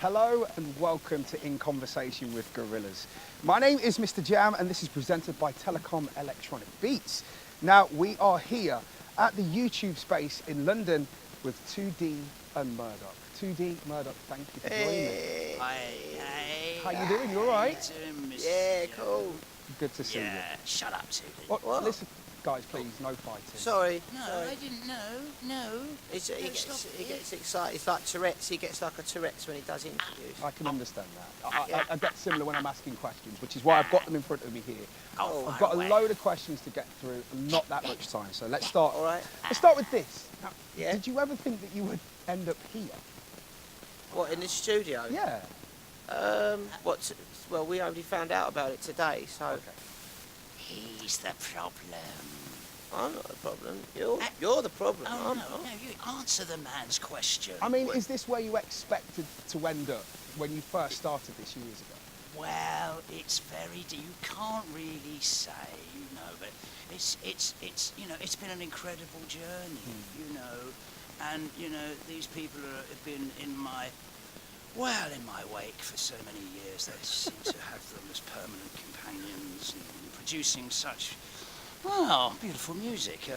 Hello and welcome to In Conversation with Gorillaz. My name is Mr. Jam and this is presented by Telecom Electronic Beats. Now we are here at the YouTube space in London with 2D and Murdoc. 2D, Murdoc, thank you for joining me. Hey. How you doing? You all right? Yeah, cool. Good to see you. Yeah, shut up, Susan. What? Listen, guys, please, no fighting. Sorry. No, sorry. I didn't know. No. He gets excited. It's like Tourette's. He gets like a Tourette's when he does interviews. I can understand that. I get similar when I'm asking questions, which is why I've got them in front of me here. I've got a load of questions to get through and not that much time, so let's start. All right. Let's start with this. Now, Yeah. Did you ever think that you would end up here? What, in the studio? Yeah. Well, we only found out about it today, so. Okay. He's the problem. I'm not the problem. You're the problem. Oh, I'm no, not. no, you answer the man's question. I mean, is this where you expected to end up when you first started this years ago? Well, it's you can't really say, but it's it's been an incredible journey, and these people have been in my wake for so many years. They seem to have them as permanent companions and producing such, beautiful music.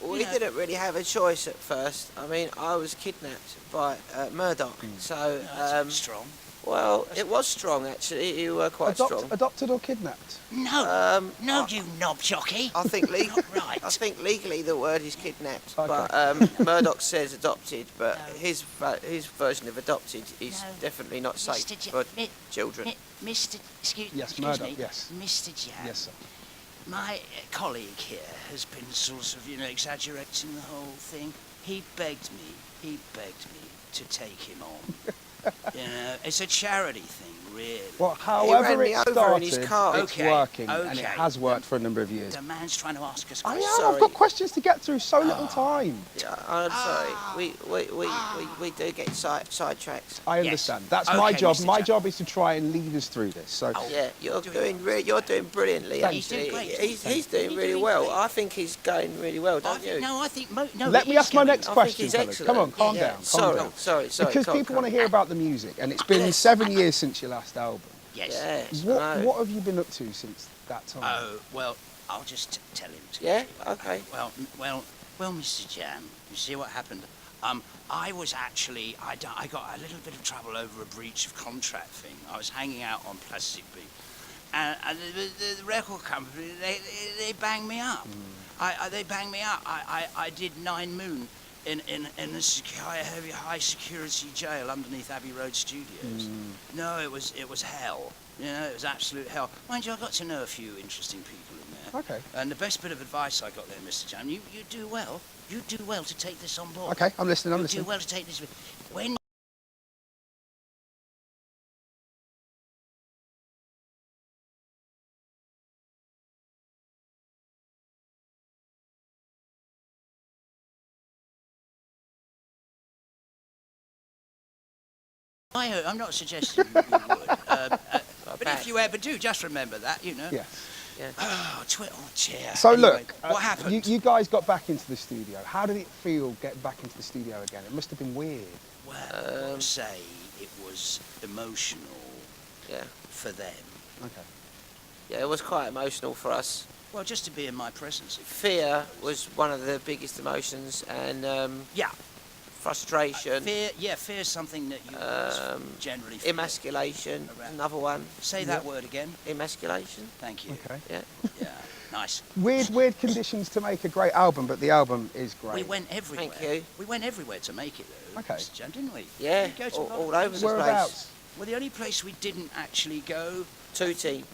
We didn't really have a choice at first. I mean, I was kidnapped by Murdoc, so. That's strong. Well, it was strong actually. You were quite strong. Adopted or kidnapped? No, you knob jockey. I think Right. I think legally the word is kidnapped, Okay. but Murdoc says adopted, but No. his version of adopted is No. definitely not safe Mr. for J- children. Mr. Excuse Murdoc, me. yes. Mr. Jam. Yes, sir. My colleague here has been sort of, exaggerating the whole thing. He begged me to take him on. It's a charity thing, really. Well, ran however me it over started, in his car. it's working, and it has worked for a number of years. The man's trying to ask us I questions. am. I've got questions to get through. So little time. Yeah, I'm sorry. We do get sidetracked. I Yes. understand. That's Okay, my job. Mr. My Jam. job is to try and lead us through this. So. Yeah, you're doing brilliantly. Thank He's doing Actually, great. he's doing He's really doing well. great. I think he's going really well, don't you? No, I think no. Let me ask my next I think question, he's fellas. excellent. Come on, calm Yeah. down. Calm down. Sorry. Because come on, people want to come hear about the music, and it's been 7 years since your last album. Yes. Yes. I know. What have you been up to since that time? Oh well, I'll just tell him. Yeah? Okay. Well, Mr. Jam. You see what happened? I was actually I got a little bit of trouble over a breach of contract thing. I was hanging out on Plastic Beat, and the record company they banged me up. They banged me up. I did 9 Moon in a high security jail underneath Abbey Road Studios. No, it was hell. It was absolute hell. Mind you, I got to know a few interesting people in there. Okay. And the best bit of advice I got there, Mr. Jam, you do well. You do well to take this on board. Okay, I'm listening. You do well to take this. When I'm not suggesting you would, but if you ever do, just remember that, Yes. Yeah. Oh, dear. So Anyway, look, what happened? You guys got back into the studio. How did it feel getting back into the studio again? It must have been weird. Well, I would say it was emotional Yeah. for them. Okay. Yeah, it was quite emotional for us. Well, just to be in my presence. Fear was one of the biggest emotions, and Yeah. frustration, Fear is something that you generally feel. emasculation, around. another one. Say that word again. Emasculation. Thank you. Okay. Yeah. Yeah, nice. Weird conditions to make a great album, but the album is great. We went everywhere. Thank you. We went everywhere to make it, though, Okay. Mr. Jan, didn't we? Yeah, We go to a lot all of over the Whereabouts? place. Well, the only place we didn't actually go... Tooting.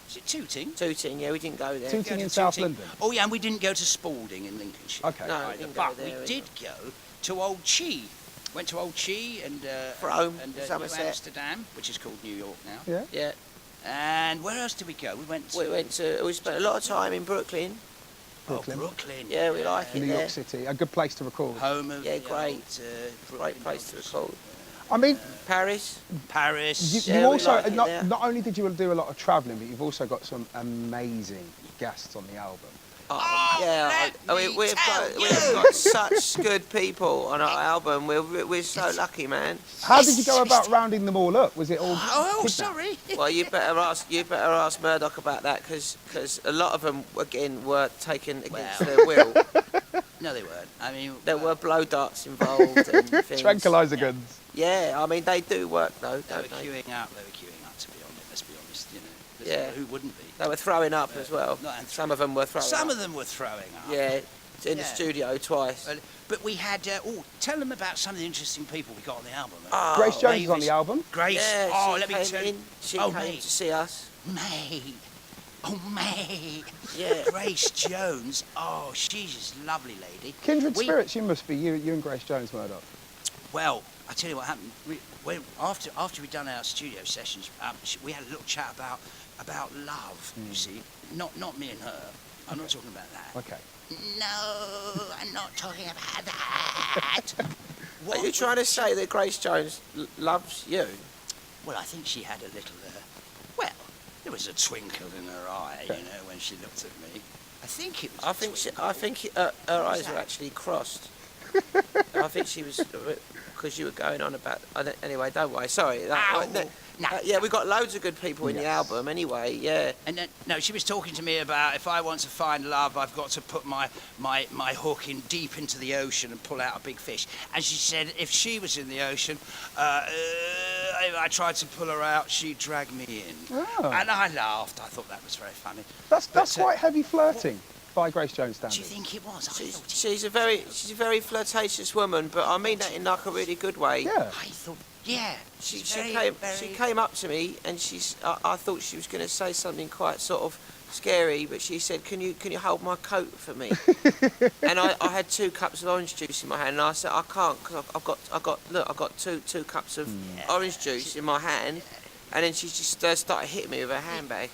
Is it Tooting? Tooting, yeah, we didn't go there. Tooting Go to in South Tooting. London? Oh, yeah, and we didn't go to Spalding in Lincolnshire. Okay. No, we either, didn't go but there we either. did go to Old Chi. Went to Old Chi and Rome, and New Somerset. Amsterdam, which is called New York now. Yeah. Yeah. And where else did we go? We spent a lot of time in Brooklyn. Brooklyn. Brooklyn. Yeah, we like it New there. York City, a good place to record. Home of Yeah, the great. old, Great Brooklyn place to Dodgers. record. I mean, Paris. Paris. you Yeah, we also like it there. not only did you do a lot of travelling, but you've also got some amazing guests on the album. We've got such good people on our album. We're so lucky, man. How did you go about rounding them all up? Was it all? kidnapped? Sorry. Well, you better ask Murdoc about that because a lot of them again were taken against their will. No, they weren't. I mean, There were blow darts involved and things. Tranquilizer guns. Yeah, I mean they do work though, They were don't they? queuing up. To be honest, let's be honest. You know, Yeah. who wouldn't be? They were throwing up as well. Some of them were throwing up. Some of them were throwing up. Yeah, in the studio twice. Well, but we had. Tell them about some of the interesting people we got on the album. Grace Jones is on the album. Grace. Yeah, let me tell you. She came mate. to see us. Mate. Oh, mate. Yeah. Grace Jones. Oh, she's a lovely lady. Kindred spirits, you must be. You and Grace Jones, Murdoc. Well, I tell you what happened. After we'd done our studio sessions, we had a little chat about love. You see, not me and her. I'm not talking about that. Okay. No, I'm not talking about that. Are you trying to say that Grace Jones loves you? Well, I think she had a little. There was a twinkle in her eye, you know, when she looked at me. I think it was. I think her eyes were actually crossed. I think she was because you were going on about. Anyway, don't worry. Sorry. Yeah, we got loads of good people in the album. Anyway, yeah. And then, no, she was talking to me about if I want to find love, I've got to put my hook in deep into the ocean and pull out a big fish. And she said if she was in the ocean, if I tried to pull her out, she'd drag me in. Oh. And I laughed. I thought that was very funny. That's quite heavy flirting by Grace Jones standards. Do you think it was? She's a very flirtatious woman, but I mean that in like a really good way. Yeah. I thought, yeah. She came up to me and I thought she was going to say something quite sort of scary, but she said, "Can you hold my coat for me?" And I had 2 cups of orange juice in my hand, and I said, "I can't because I've got two cups of orange juice in my hand." And then she just started hitting me with her handbag.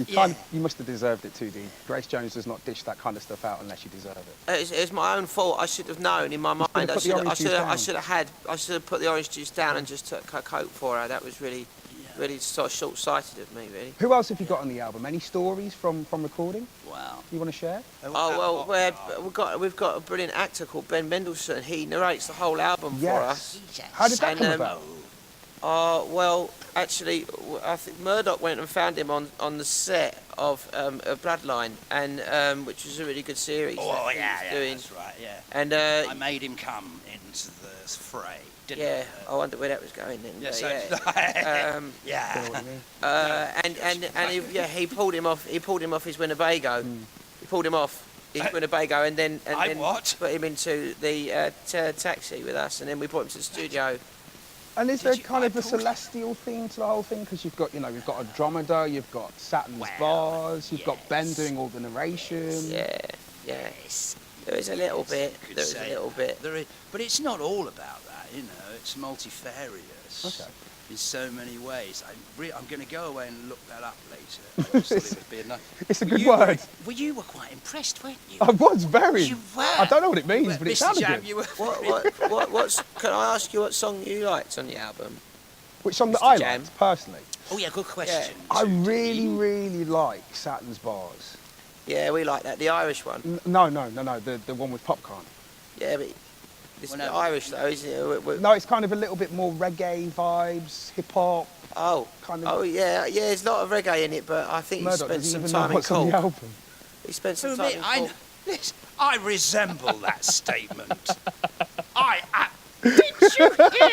You must have deserved it too, Dean. Grace Jones does not dish that kind of stuff out unless you deserve it. It was my own fault. I should have known in my mind. I should have put the orange juice down and just took her coat for her. That was really sort of short-sighted of me, really. Who else have you got on the album? Any stories from recording? Wow. You want to share? We've got a brilliant actor called Ben Mendelsohn. He narrates the whole album for us. How did that come about? Well, actually, I think Murdoc went and found him on the set of Bloodline, and which was a really good series. Oh, yeah, doing. That's right, yeah. And I made him come into the fray, didn't I? I wonder where that was going then. Yes, he pulled him off. He pulled him off his Winnebago. He pulled him off his Winnebago, and then put him into the taxi with us, and then we brought him to the studio. And is there kind of a celestial theme to the whole thing? Because you've got a Andromeda, you've got Saturn's bars, you've got Ben doing all the narration. Yeah. There is a little bit. But it's not all about that, you know. It's multifarious. Okay. In so many ways. I'm going to go away and look that up later. It's a good word. You were quite impressed, weren't you? I was very. You were. I don't know what it means, but it sounded good. You were Can I ask you what song you liked on the album? Which song that Mr. I Jam. liked, personally? Oh, yeah, good question. I really like Saturn's Bars. Yeah, we like that. The Irish one. No, the one with popcorn. Yeah, but it's Irish though, isn't it? No, it's kind of a little bit more reggae vibes, hip hop. Oh, yeah. There's a lot of reggae in it, but I think Murdoc he spent some doesn't even time know in what's on Cork. the album. He spent some time in Cork. I resemble that statement. Did you hear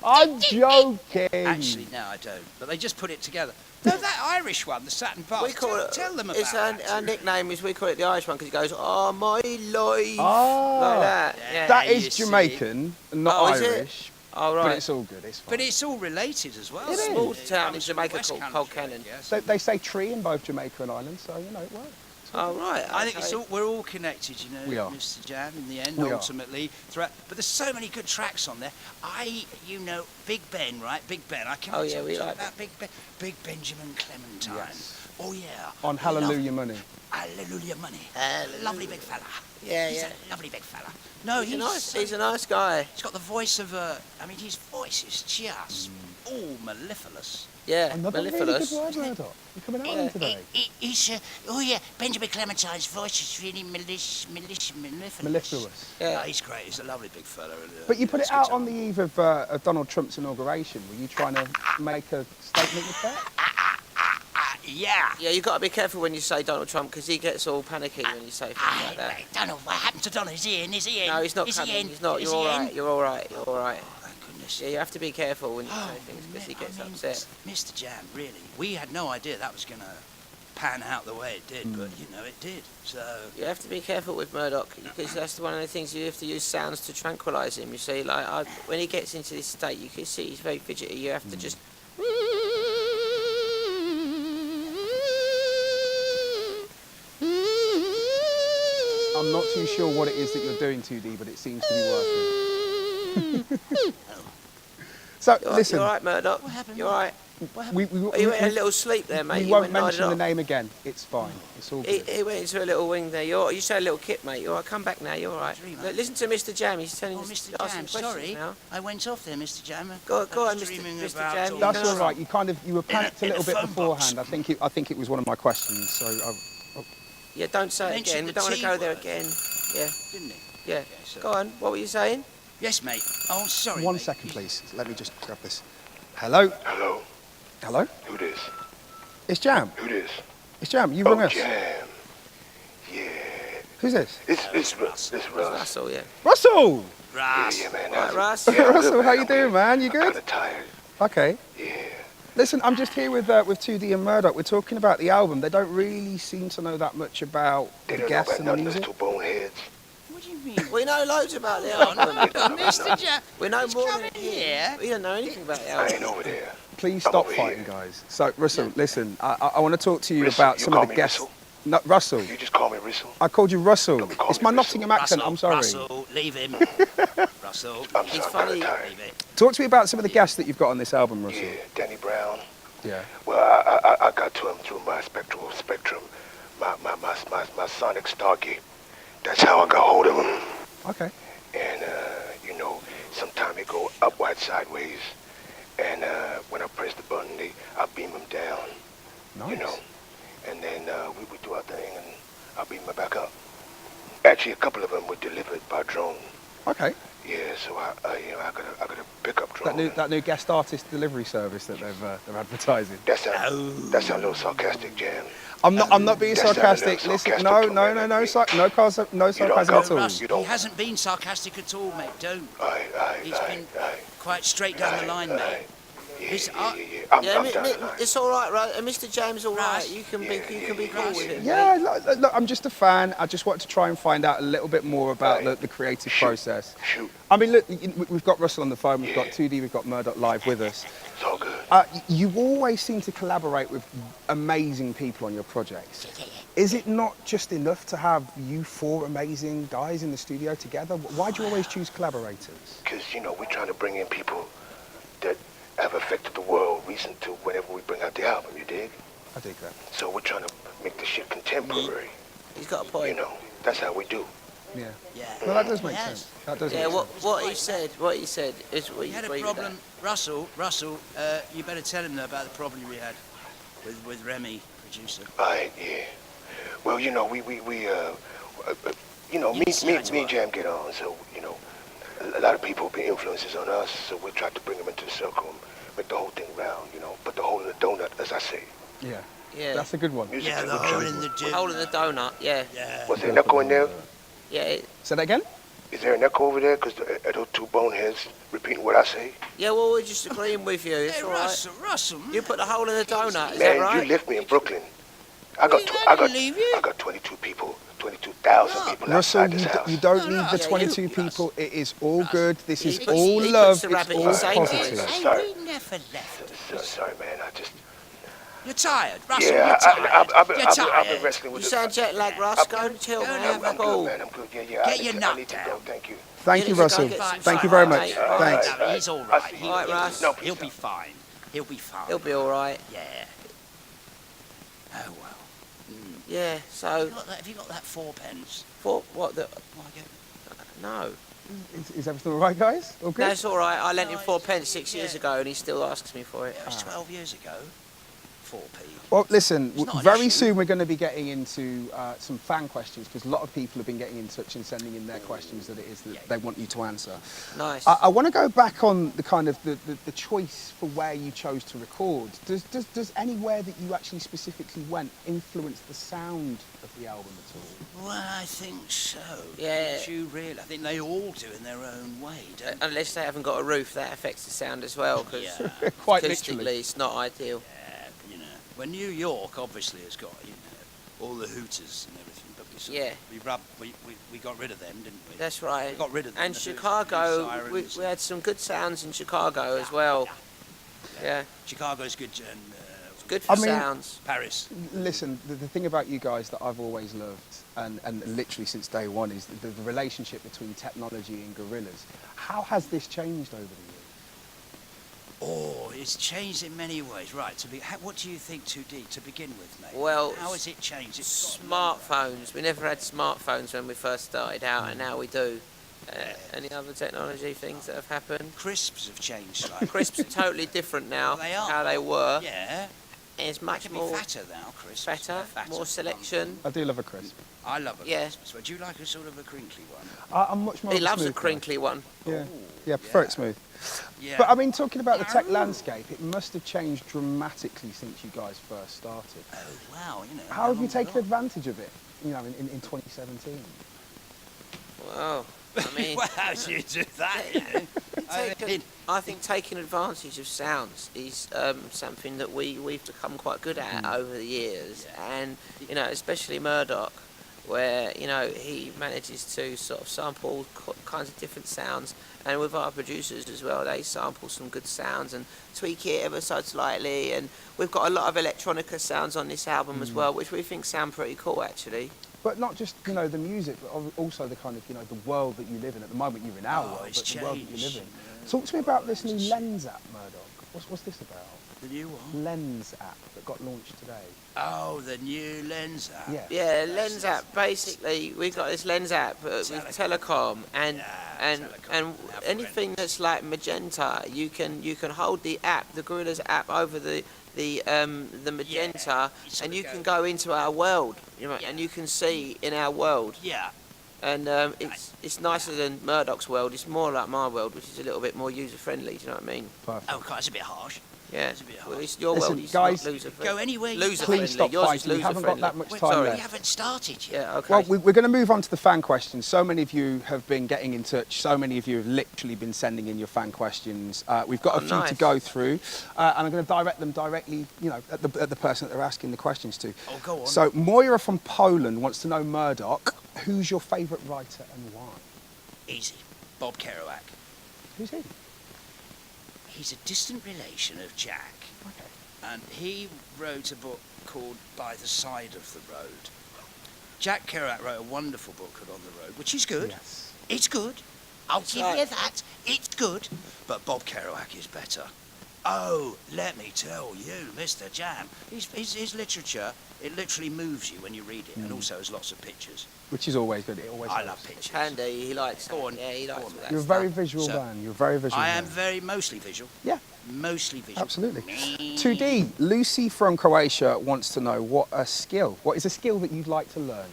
I'm joking. Actually, no, I don't. But they just put it together. No, that Irish one, the Saturn Bars. Tell them about that. Our nickname is, we call it the Irish one because he goes, "Oh, my life." Oh, like that. Yeah, that is Jamaican, not is it? Irish. Oh, right. But it's all good. It's fine. But it's all related as well. It is. Small town in Jamaica called Colcannon. They say tree in both Jamaica and Ireland, so you know it works. Oh, right. I think we're all connected, you know, We are. Mr. Jam, in the end, We are. ultimately. But there's so many good tracks on there. Big Ben, right? Big Ben. I can't we talk like about Big Ben. Big Benjamin Clementine. Yes. Oh yeah. On Hallelujah Money. Hallelujah Money. Lovely big fella. Yeah, He's yeah. a lovely big fella. No, He's a nice guy. He's got the voice of a. I mean, his voice is just all mellifluous. Yeah, Another mellifluous. really good word, Murdoc. You're coming out with today. He's oh yeah, Benjamin Clementine's voice is really mellifluous. Mellifluous. Yeah. No, he's great. He's a lovely big fella. But you put it It's good out to on the eve of Donald Trump's inauguration. Were you trying to make a statement with that? Yeah. Yeah, you've got to be careful when you say Donald Trump because he gets all panicky when you say things like that. Donald, what happened to Donald? Is he in? Is he in? No, he's not Is coming. He in? He's not. Is You're he all right. in? You're all right. You're all right. Oh, thank goodness. Yeah, you have to be careful when you say things because he gets upset. Mr. Jam, really, we had no idea that was going to pan out the way it did, but you know it did. So You have to be careful with Murdoc because that's one of the things you have to use sounds to tranquilise him. You see, like when he gets into this state, you can see he's very fidgety. You have to just. I'm not too sure what it is that you're doing, 2D, but it seems to be working. So, listen, You're all right, Murdoc. What happened? You're all right. You went in a little sleep there, mate. we You won't went nodded mention the off. name again. It's fine. It's all good. He went into a little wing there. You said a little kip, mate. You're all right. Come back now. You're all right. Dreamer. Look, listen to Mr. Jam. He's telling Oh, us Mr. asking Jam, questions sorry, now. I went off there, Mr. Jam. Go I on, was Mr. dreaming Mr. about Jam. all That's this. all right. You were panicked a in a little bit phone box. beforehand. I think it was one of my questions. So, Yeah, don't say it Mentioned again. We the don't want to T go there word. again. Yeah, Didn't he? yeah. Okay, so- Go on. What were you saying? Yes, mate. Oh, sorry. one mate. second, please. Let me just grab this. Hello. Hello, Hello. who this? It's Jam. Who this? It's Jam. You rung us. Jam. Yeah. Who's this? It's Russ. Russell, yeah. Russell. Russ. Yeah, man. Right, Russ. Yeah, I'm Russell, good, how man. you I'm doing, man? You I'm good? kind of tired. Okay. Yeah. Listen, I'm just here with 2D and Murdoc. We're talking about the album. They don't really seem to know that much about They the don't know guests about and the nothing. music. Those two boneheads. What do you mean? We know loads about the Oh, no, album. Mr. Jam. We know more coming than here. We don't know anything about the I album. ain't over there. Please I'm stop over fighting, here. guys. So, Russell, listen, I want to talk to you Russell, about you some call of the me guests. Russell? No, Russell. You just call me Russell. I called you Russell. Don't call It's me my Russell. Nottingham accent. I'm sorry. Russell, leave him. Russell, I'm He's sorry, funny. I'm kinda leave tired. it. Talk to me about some of the guests that you've got on this album, Russell. Yeah, Danny Brown. Yeah. Well, I got to him through my spectrum, my sonic stargate. That's how I got hold of him. Okay. And you know, sometimes it go upward, sideways, and when I press the button, I beam them down. Nice. You know, and then we would do our thing, and I beam them back up. Actually, a couple of them were delivered by drone. Okay. Yeah, so I got a pickup drone. That new guest artist delivery service that they're advertising. That sound a little sarcastic, Jam. I'm not being That sounded sarcastic. a little Listen, sarcastic no, to me. no sarcasm go- at all. Russ, You he don't- hasn't been sarcastic at all, mate. Don't. He's Aye, been aye, quite straight down the line, mate. Yeah, He's- yeah. I'm Yeah, down the line. it's all right, right? And Mr. James, all right. Russ. You can be cool with him. Yeah, look, I'm just a fan. I just wanted to try and find out a little bit more about the creative process. Shoot, I mean, look, we've got Russell on the phone, we've got Yeah. 2D, we've got Murdoc live with us. it's all good. You always seem to collaborate with amazing people on your projects. Is it not just enough to have you four amazing guys in the studio together? Why do you always choose collaborators? Because, you know, we're trying to bring in people that have affected the world recent to whenever we bring out the album, you dig? I dig that. So we're trying to make the shit contemporary. He's got a You point. know, that's how we do. Yeah. Yeah. Well, that does make Yes. sense. That does Yeah, make sense. what he said is what We had a agree with problem. Russell, you better tell him about the problem we had with Remy, producer. Yeah. Well, you know, you know, me and Jam get on, so, you know, a lot of people have been influences on us, so we try to bring them into the circle and make the whole thing round, you know, put the hole in the donut, as I say. Yeah. that. Yeah. That's a good one. Music Yeah, is the a hole good in the choice. gym. Hole in the donut, yeah. Yeah. Was there an echo in there? Yeah, Say that again? Is there an echo over there? Because those two boneheads repeating what I say? yeah, well, we're just agreeing with you. It's Hey, all right. Russell. You put the hole in the donut, is Man, that right? you left me in Brooklyn. I didn't leave you. I got 22 people, 22,000 people Russell, outside this house. you don't No, need no, the yeah, 22 you- people. It is all good. This is He all puts love. the It's rabbit all in Sainsbury's. positive. Hey, Sorry. we never left. Sorry, man. I just... You're tired, Russell. Yeah, you're tired. I've been you're tired. I've been wrestling with You the... sound jet lagged, Russ. Go and chill, Go man. and Have have a I'm ball. good, man. I'm good. Yeah. Get I your need nut to go. down. Thank you. Thank You you, need to go Russell. get some Thank you fun, very mate. much. All right, Thanks. No, he's all I'll right. see you. All right, Russ. No, please He'll don't. be fine. He'll be fine. He'll be all right. Yeah. Oh, well. Yeah, so... Have you got that 4p? For what the... Oh, I get it. No. Is everything all right, guys? All good? No, it's all right. I lent him No, 4p 6 years ago, and he still asks me for it. It was 12 years ago. 4p. Well, listen, It's not an very issue. soon we're going to be getting into some fan questions, because a lot of people have been getting in touch and sending in their questions that it is that they want you to answer. Nice. I want to go back on the kind of the choice for where you chose to record. Does anywhere that you actually specifically went influence the sound of the album at all? Well, I think so. Yeah. Don't you really? I think they all do in their own way, don't they? Unless they haven't got a roof, that affects the sound as well, because Yeah. Quite acoustically literally. it's not ideal. Yeah, you know. Well, New York obviously has got, you know, all the hooters and everything, but we got rid of them, didn't we? That's right. We got rid of them. And the hooters, Chicago, the we sirens. had some good sounds in Chicago as well. Yeah, Chicago's good, and good for I mean- sounds. Paris. Listen, the thing about you guys that I've always loved, and literally since day one, is the relationship between technology and Gorillaz. How has this changed over the years? Oh, it's changed in many ways. Right, what do you think, 2D, to begin with, mate? Well, how has it changed? It's got- Smartphones. We never had smartphones when we first started out, and now we do. Any other technology things that have happened? Crisps have changed slightly. Crisps are totally different now. They are. How they were. Yeah. It's They much can be more fatter now, crisps. fatter, They're fatter. more selection. I do love a crisp. I love a Yeah. crisp. Would you like a sort of a crinkly one? I'm much more. He of loves a smooth guy. crinkly one. Yeah, Ooh, yeah, I prefer yeah. it smooth. Yeah. But I mean, talking about the tech landscape, it must have changed dramatically since you guys first started. Oh, wow, you know. How have you long taken we advantage of it? You know, in 2017. Well, I mean, got? Well, how do you do that, you know? I think taking advantage of sounds is something that we've become quite good at over the years, and you know, especially Murdoc, where you know he manages to sort of sample kinds of different sounds, and with our producers as well, they sample some good sounds and tweak it ever so slightly, and we've got a lot of electronica sounds on this album as well, which we think sound pretty cool actually. But not just, you know, the music, but also the kind of, you know, the world that you live in. At the moment, you're in our world, it's but the world that you live changed. in. Talk to me about this new Lens app, Murdoc. What's this about? The new one? Lens app that got launched today. Oh, the new Lens app. Yeah. Yeah, Lens app. Basically, we got this Lens app with Telecom, and Telecom. anything that's like magenta, you can hold the app, the Gorillaz app, over the magenta, you sort and of you go- can go into our world, you know, Yeah. and you can see in our world. Yeah. And it's nicer than Murdoc's world. It's more like my world, which is a little bit more user friendly. Do you know what I mean? Perfect. Oh, God, it's a bit harsh. Yeah. It's a bit Well, hard. it's your Listen, world. It's guys, not loser Go friendly. anywhere you Loser like. friendly. Please stop Yours is fighting. We loser haven't got friendly. that much Wait, time sorry. We left. haven't started yet. Yeah. Okay. Well, we're going to move on to the fan questions. So many of you have been getting in touch. So many of you have literally been sending in your fan questions. We've got a few to nice. go through, and I'm going to direct them directly, you know, at the person that they're asking the questions to. Oh, go on. So Moira from Poland wants to know, Murdoc, who's your favourite writer and why? Easy. Bob Kerouac. Who's he? He's a distant relation of Jack, Okay. and he wrote a book called By the Side of the Road. Jack Kerouac wrote a wonderful book called On the Road, which is good. Yes. It's good. I'll give right. you that. It's good. But Bob Kerouac is better. Oh, let me tell you, Mr. Jam, his literature, it literally moves you when you read it, and also has lots of pictures. Which is always good. It always I helps. love pictures. Candy, he likes. Go on, Yeah, he go likes on. all that You're a stuff. very visual So, man. You're a very visual I man. am mostly visual. Yeah, Mostly visual. absolutely. 2D, Lucy from Croatia wants to know what is a skill that you'd like to learn?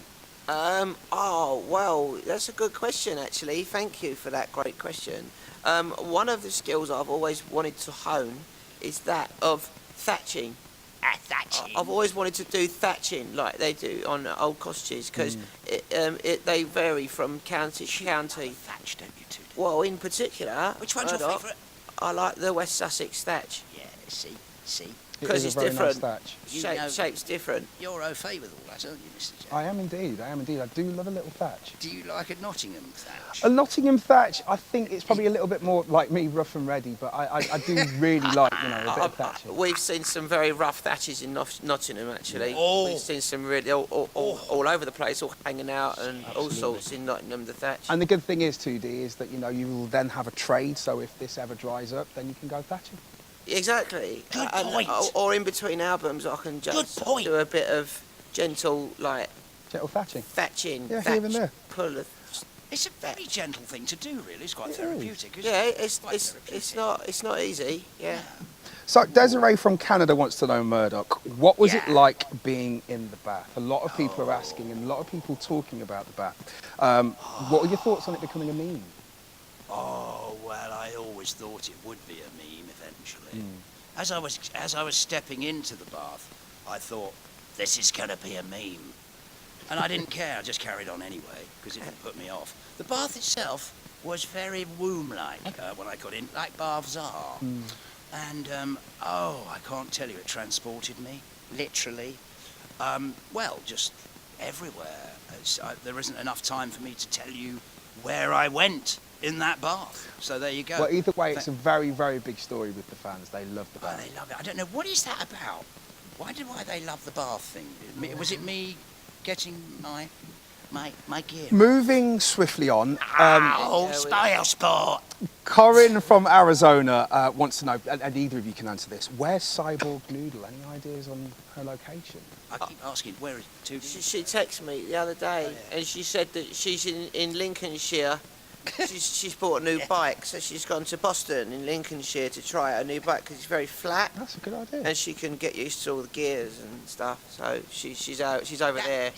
Oh, well, that's a good question, actually. Thank you for that great question. One of the skills I've always wanted to hone is that of thatching. Thatching. I've always wanted to do thatching like they do on old cottages, because they vary from county to county. Thatch, don't you, two? Well, in particular, Which one's your Murdoc, favourite? I like the West Sussex thatch. Yeah, see. It 'Cause is it's a very different. Nice thatch. You know- Shape's different. You're au fait with all that, aren't you, Mr. Jam? I am indeed. I do love a little thatch. Do you like a Nottingham thatch? A Nottingham thatch, I think it's probably a little bit more like me, rough and ready, but I do really like, you know, a bit of thatching. We've seen some very rough thatches in Nottingham, actually. Oh. We've seen some really all over the place, all hanging out and all sorts in Nottingham, the thatch. And the good thing is, 2D, is that, you know, you will then have a trade, so if this ever dries up, then you can go thatching. Exactly. Good And- point. or in between albums, I can just Good point. do a bit of gentle, like, Gentle thatching. thatching. Yeah, thatch, here and there. pull of. It's a very gentle thing to do, really. It's quite therapeutic, isn't Yeah, it? it's quite therapeutic. it's not easy. Yeah. So Desiree from Canada wants to know, Murdoc, what was it Yeah. like being in the bath? A lot of people are asking, and a lot of people talking about the bath. What are your thoughts on it becoming a meme? Oh, well, I always thought it would be a meme eventually. As I was stepping into the bath, I thought, this is going to be a meme. And I didn't care, I just carried on anyway, because it didn't put me off. The bath itself was very womb-like when I got in, like baths are. And, I can't tell you, it transported me, literally. Well, just everywhere. There isn't enough time for me to tell you where I went in that bath. So there you go. Well, either way, it's a very, very big story with the fans. They love the Oh, bath. they love it. I don't know, what is that about? Why they love the bath thing? Was it me getting my gear? Moving swiftly on, Style sport! Corinne from Arizona wants to know, and either of you can answer this, where's Cyborg Noodle? Any ideas on her location? I keep asking, where is it? She texted me the other day, and she said that she's in Lincolnshire. she's bought a new bike, so she's gone to Boston in Lincolnshire to try a new bike because it's very flat, That's a good idea. and she can get used to all the gears and stuff. So she's over there.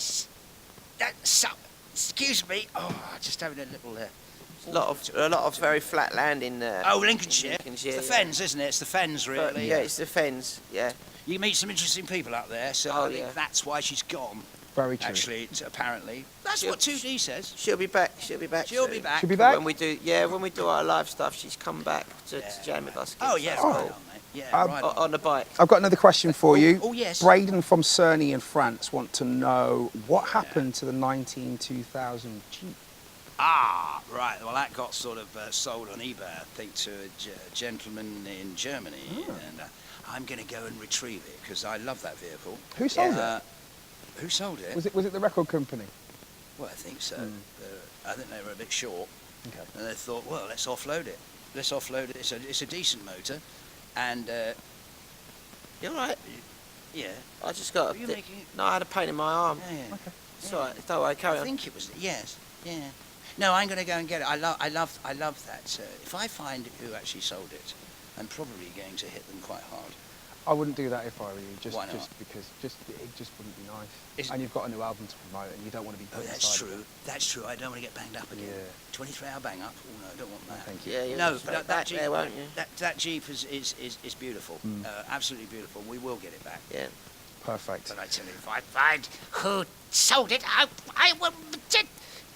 Excuse me. Oh, just having a little... A lot of very flat land in there. Oh, Lincolnshire. Lincolnshire, It's the yeah. Fens, isn't it? It's the Fens, But, really. yeah, it's the Fens. Yeah. You meet some interesting people out there, so Oh, I think yeah. that's why she's gone. Very true. Actually, apparently. That's what 2D says. She'll be back. She'll be back. She'll soon. be back. She'll be back? When we do our live stuff, she's come back to jam with us. Oh, yeah, Oh. right on, mate. Yeah, right on. On the bike. I've got another question for you. Oh, yes. Braden from Cerny in France want to know what happened to the 2000 Jeep. Ah, right. Well, that got sort of sold on eBay, I think, to a gentleman in Germany. And I'm going to go and retrieve it because I love that vehicle. Who sold it? Who sold it? Was it the record company? Well, I think so. I think they were a bit short. Okay. And they thought, well, let's offload it. Let's offload it. It's a decent motor. And, You're right. yeah. I just got. Were you making it? No, I had a pain in my arm. Yeah. It's all right. Don't worry. Carry I on. think it was, yes. Yeah. No, I'm going to go and get it. I love that. If I find who actually sold it, I'm probably going to hit them quite hard. I wouldn't do that if I were you. Just Why not? because it just wouldn't be nice. Is- And you've got a new album to promote, and you don't want to be. Oh, put that's aside. true. That's true. I don't want to get banged up again. Yeah. 23-hour bang up. Oh no, I don't want that. Thank you. Yeah, you'll No, just but back that Jeep, there, won't you? that Jeep is beautiful. Absolutely beautiful. We will get it back. Yeah. Perfect. But I tell you, if I find who sold it, I will.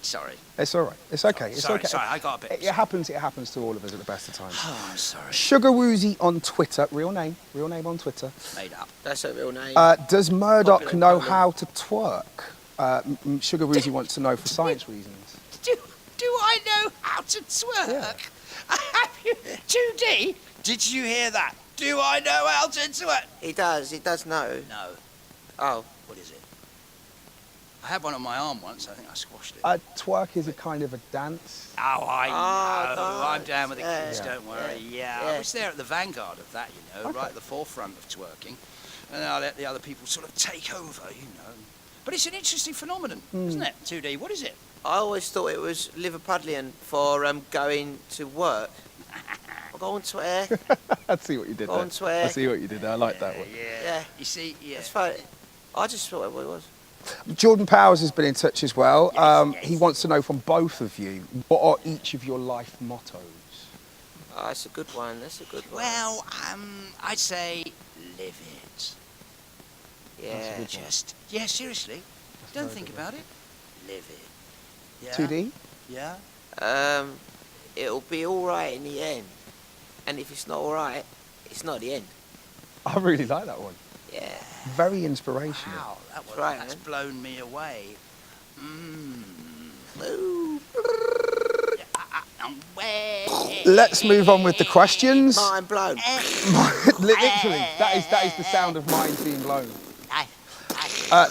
Sorry. It's all right. It's okay. It's sorry, okay. sorry, I got a bit. It happens. It happens to all of us at the best of times. Oh, I'm sorry. Sugar Woozy on Twitter. Real name on Twitter. Made up. That's her real name. Does Murdoc Popular know Poland. how to twerk? Sugar Woozy wants to know for science reasons. Do I know how to twerk? Yeah. Have you, 2D? Did you hear that? Do I know how to twerk? He does know. No. Oh. What is it? I had one on my arm once. I think I squashed it. Twerk is a kind of a dance. Oh, I know. Oh, I'm down with the yeah. kids, Yeah. don't worry. Yeah. Yeah. I was there at the vanguard of that, you know, right at the forefront of twerking. And I let the other people sort of take over, you know. But it's an interesting phenomenon, isn't it, 2D? What is it? I always thought it was Liverpudlian for going to work. I'll go on twerk. I see what you did Go there. on, twerk. I see what you did there. I like that one. Yeah. You see, yeah. That's fine. I just thought it was. Jordan Powers has been in touch as well. Yes. He wants to know from both of you, what are each of your life mottos? Oh, that's a good one. That's a good one. Well, I'd say live it. yeah. good one. Just, yeah, seriously. That's Don't very think good about it. Live it. Yeah. 2D? Yeah. It'll be all right in the end. And if it's not all right, it's not the end. I really like that one. Yeah. Very inspirational. Wow, right, that's man. blown me away. Ooh. Let's move on with the questions. Mind blown. Literally, that is the sound of minds being blown.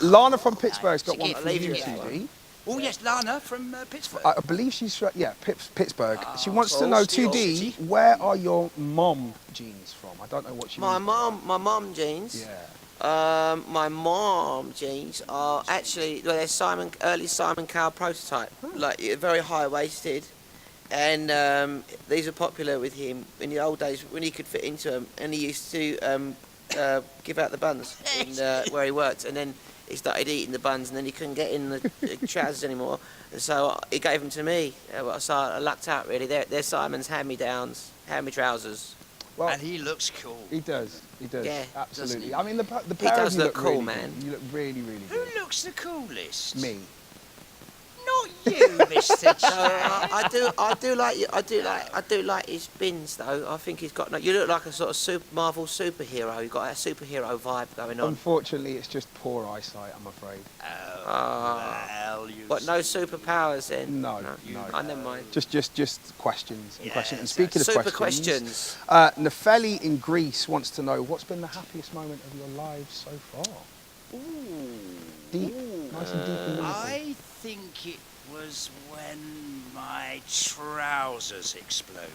Lana from Pittsburgh's got one for leave you, you that 2D. Oh yes, Lana from Pittsburgh. I believe she's from, Pittsburgh. She wants to know, Steel 2D, City. where are your mom jeans from? I don't know what she My means. mum jeans. Yeah. My mom jeans are actually they're early Simon Cowell prototype, like very high waisted, and these are popular with him in the old days when he could fit into them, and he used to give out the buns where he worked, and then he started eating the buns, and then he couldn't get in the trousers anymore, and so he gave them to me. So I lucked out really. They're Simon's hand-me-downs, hand-me trousers. Well, And he looks cool. he does. He does. Yeah, Absolutely. doesn't he? I mean, the He pair does of you look cool, really man. good. You look really, really Who good. looks the coolest? Me. Not you, Mr. So Chad. I do like his bins though. I think he's got. You look like a sort of Marvel superhero. You've got a superhero vibe going on. Unfortunately, it's just poor eyesight, I'm afraid. Well, you. What? No superpowers then? No. I never mind. Just questions and Yeah, questions. And so speaking of Super questions, questions. Nefeli in Greece wants to know what's been the happiest moment of your lives so far. Deep, nice and deep and meaningful. I think it was when my trousers exploded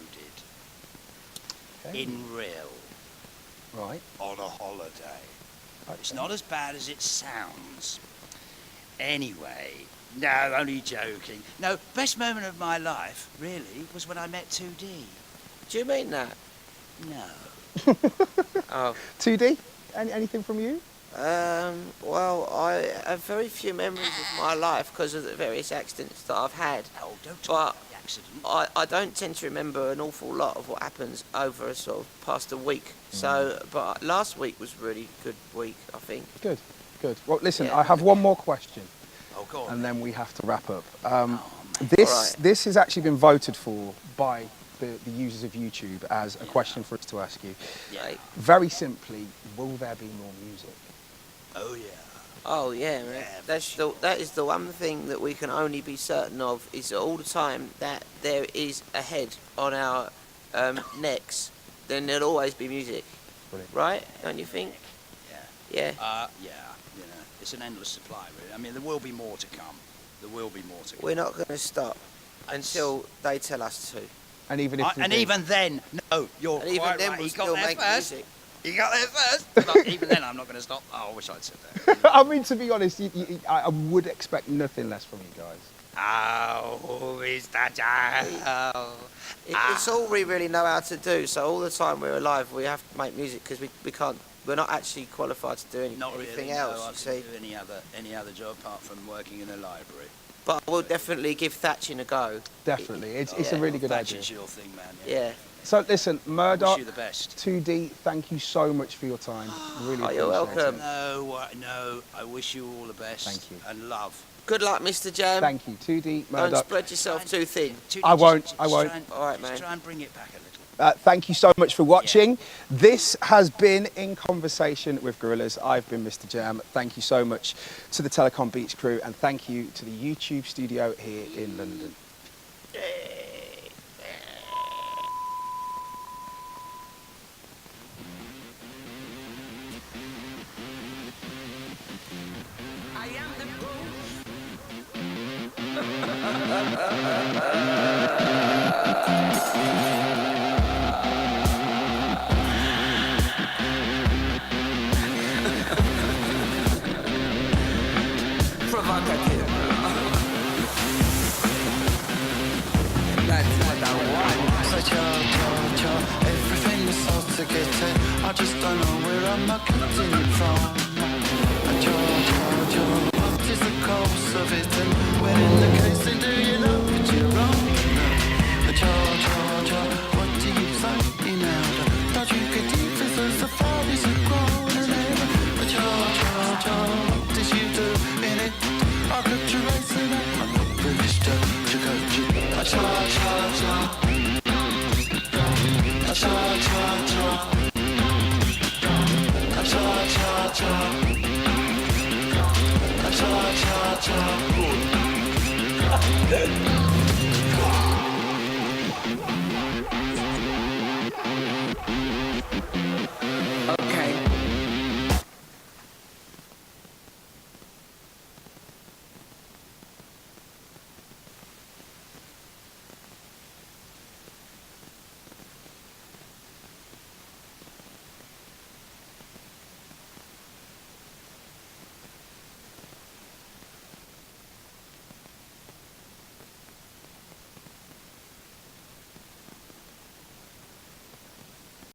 Okay. in real Right. on a holiday. It's Okay. not as bad as it sounds. Anyway, no, only joking. No, best moment of my life, really, was when I met 2D. Do you mean that? No. Oh. 2D. Anything from you? Well, I have very few memories of my life because of the various accidents that I've had. Oh, don't But talk about the accident. I don't tend to remember an awful lot of what happens over a sort of past a week. So, but last week was a really good week, I think. Good. Well, listen, Yeah. I have one more question, Oh, go on. and then we have to wrap up. man. This Alright. has actually been voted for by the users of YouTube as a question for us to ask you. Yeah. Very simply, will there be more music? Oh, yeah. Oh yeah, man. Yeah, That is the one thing that we can only be certain of is all the time that there is a head on our necks. Then there'll always be music, Brilliant. right? Don't you think? Yeah. Yeah. Yeah, you know, it's an endless supply, really. I mean, there will be more to come. There will be more to come. We're not going to stop until they tell us to. And even if we And do- even then, no, you're And even quite then, right. we'll He got still there make first. music. He got there first. But even then, I'm not going to stop. Oh, I wish I'd said that. I mean, to be honest, I would expect nothing less from you guys. Oh, Mr. Jack. It's all we really know how to do. So all the time we're alive, we have to make music because we can't. We're not actually qualified to do Not anything really. else. No, I You see. couldn't do any other job apart from working in a library. But I will definitely give thatching a go. Definitely, it's a Yeah. really good That's idea. just your thing, man. Yeah. So listen, I wish Murdoc, you the best. 2D, thank you so much for your time. Really Oh, appreciate you're welcome. it. No, I wish you all the best. Thank you. And love. Good luck, Mr. Jam. Thank you, 2D, Don't Murdoc. spread yourself too thin. I won't. Try and, All right, just man. try and bring it back a little. Thank you so much for watching. This has been In Conversation with Gorillaz. I've been Mr. Jam. Thank you so much to the Telecom Beats crew, and thank you to the YouTube studio here in London. I am the ghost. Provocative. That's what I want. Such everything is so to get it. I just don't know where I'm not getting it from. What is the cause of it? And when in the case, then do you know that you're wrong? What do you say now? Don't you get deep as the fire is grown and ever? What did you do in it? I got you racing up. I'm not British, you Cha cha cha.